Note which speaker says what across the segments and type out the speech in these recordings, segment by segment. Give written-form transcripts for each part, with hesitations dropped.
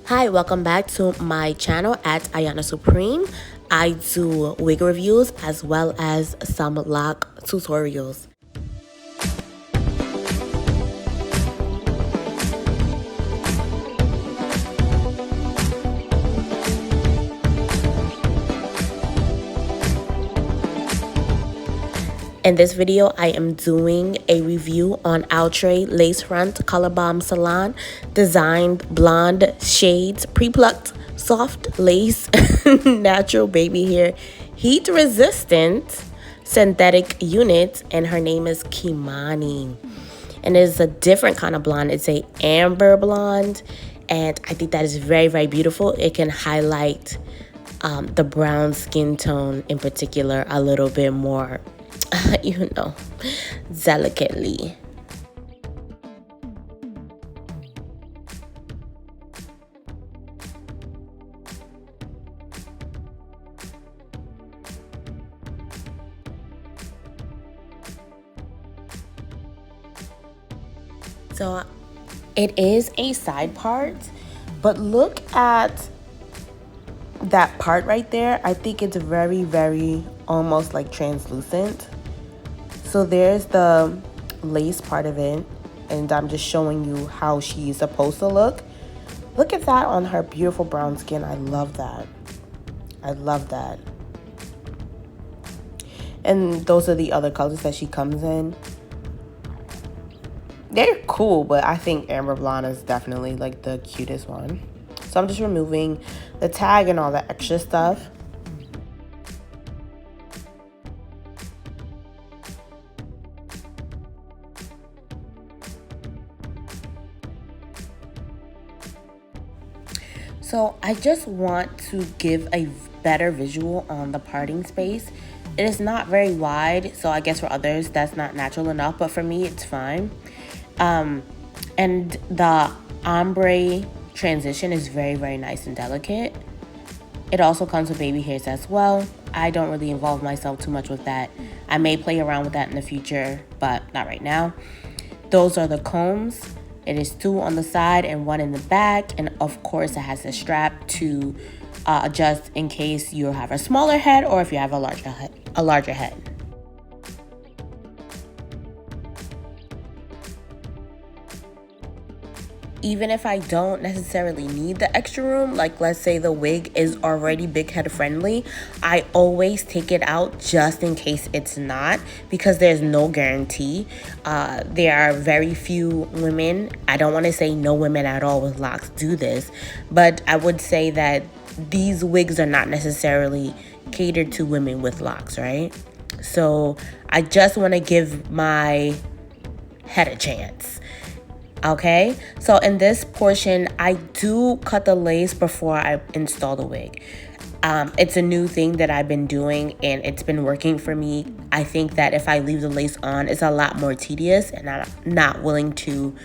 Speaker 1: Hi, welcome back to my channel at Ayana Supreme. I do wig reviews as well as some lock tutorials. In this video, I am doing a review on Outre LACEFRONT COLORBOMB Salon Designed Blonde Shades Pre-Plucked Soft Lace Natural Baby Hair Heat Resistant Synthetic Unit, and her name is KIMANI. And it's a different kind of blonde. It's a amber blonde, and I think that is very, very beautiful. It can highlight the brown skin tone in particular a little bit more, delicately. So it is a side part, but look at that part right there. I think it's very, very almost like translucent. So there's the lace part of it, and I'm just showing you how she's supposed to look. Look at that on her beautiful brown skin. I love that. I love that. And those are the other colors that she comes in. They're cool, but I think Amber Blonde is definitely like the cutest one. So I'm just removing the tag and all the extra stuff. So I just want to give a better visual on the parting space. It is not very wide, so I guess for others that's not natural enough, but for me it's fine. And the ombre transition is very, very nice and delicate. It also comes with baby hairs as well. I don't really involve myself too much with that. I may play around with that in the future, but not right now. Those are the combs. It is 2 on the side and 1 in the back, and of course it has a strap to adjust in case you have a smaller head or if you have a larger head. Even if I don't necessarily need the extra room, like let's say the wig is already big head friendly, I always take it out just in case it's not, because there's no guarantee. There are very few women, I don't want to say no women at all with locks do this, but I would say that these wigs are not necessarily catered to women with locks, right? So I just want to give my head a chance. Okay, so in this portion, I do cut the lace before I install the wig. It's a new thing that I've been doing and it's been working for me. I think that if I leave the lace on, it's a lot more tedious and I'm not willing to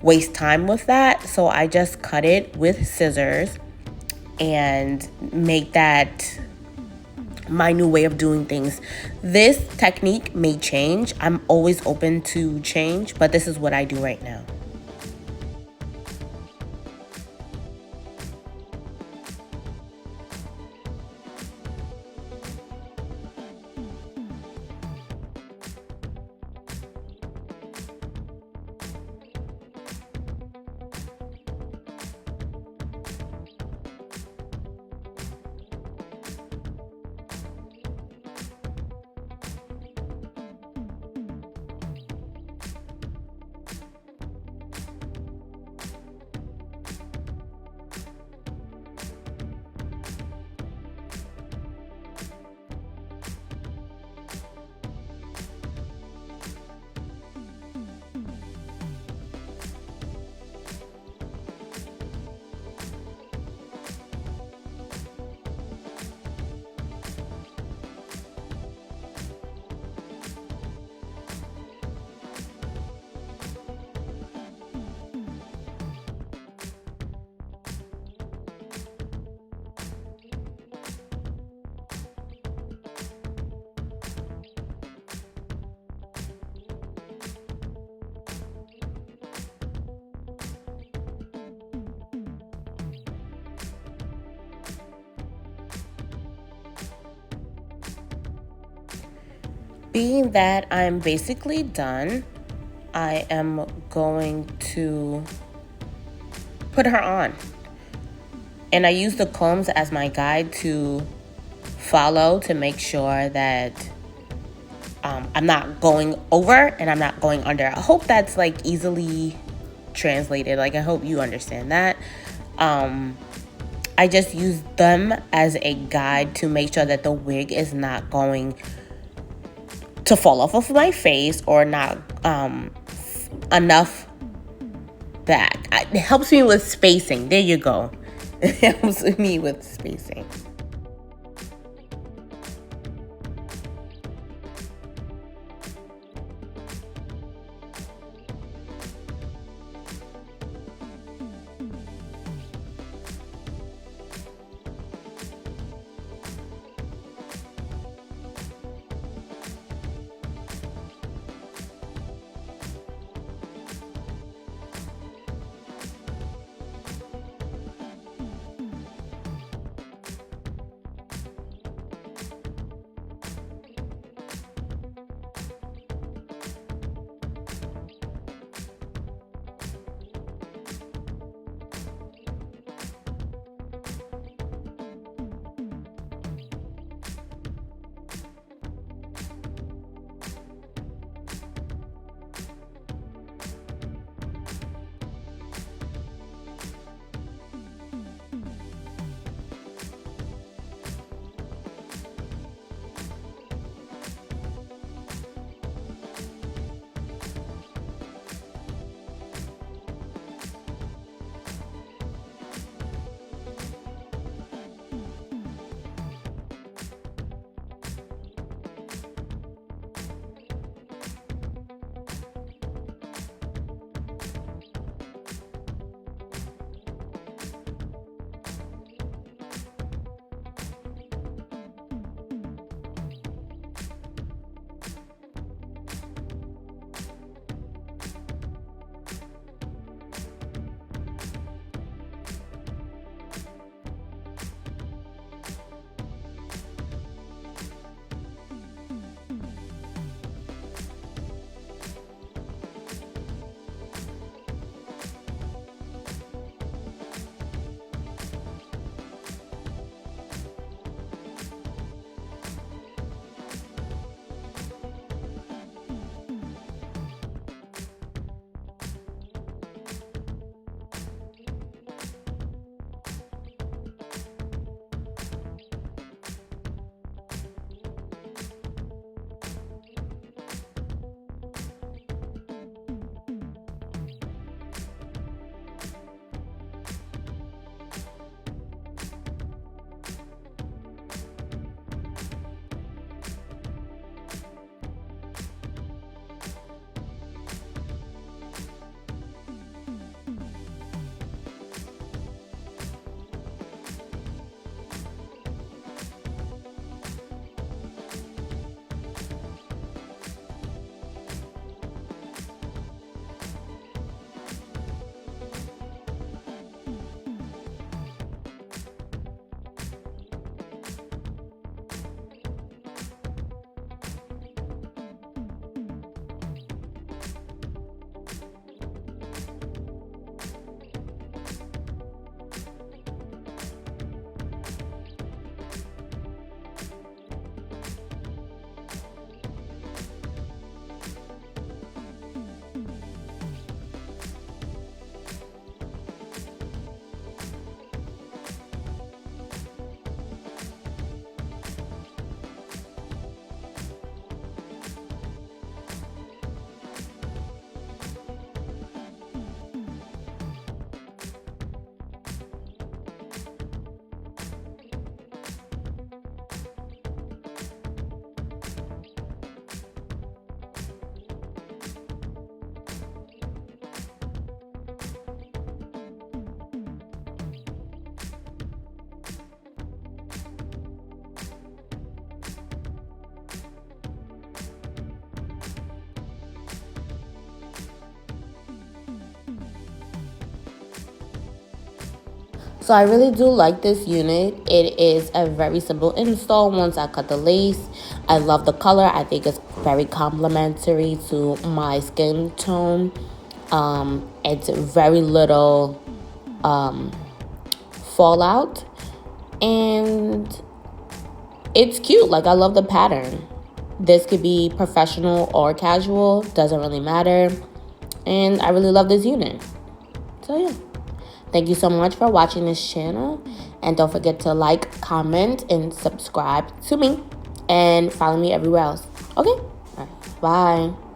Speaker 1: waste time with that. So I just cut it with scissors and make that my new way of doing things. This technique may change. I'm always open to change, but this is what I do right now. being that I'm basically done, I am going to put her on. And I use the combs as my guide to follow to make sure that I'm not going over and I'm not going under. I hope that's like easily translated. Like, I hope you understand that. I just use them as a guide to make sure that the wig is not going to fall off of my face or not enough back. It helps me with spacing. There you go. It helps me with spacing. So I really do like this unit. It is a very simple install once I cut the lace. I love the color. I think it's very complimentary to my skin tone. It's very little fallout, and it's cute. Like, I love the pattern. This could be professional or casual, doesn't really matter. And I really love this unit. So yeah, thank you so much for watching this channel, and don't forget to like, comment, and subscribe to me, and follow me everywhere else. Okay, all right, bye.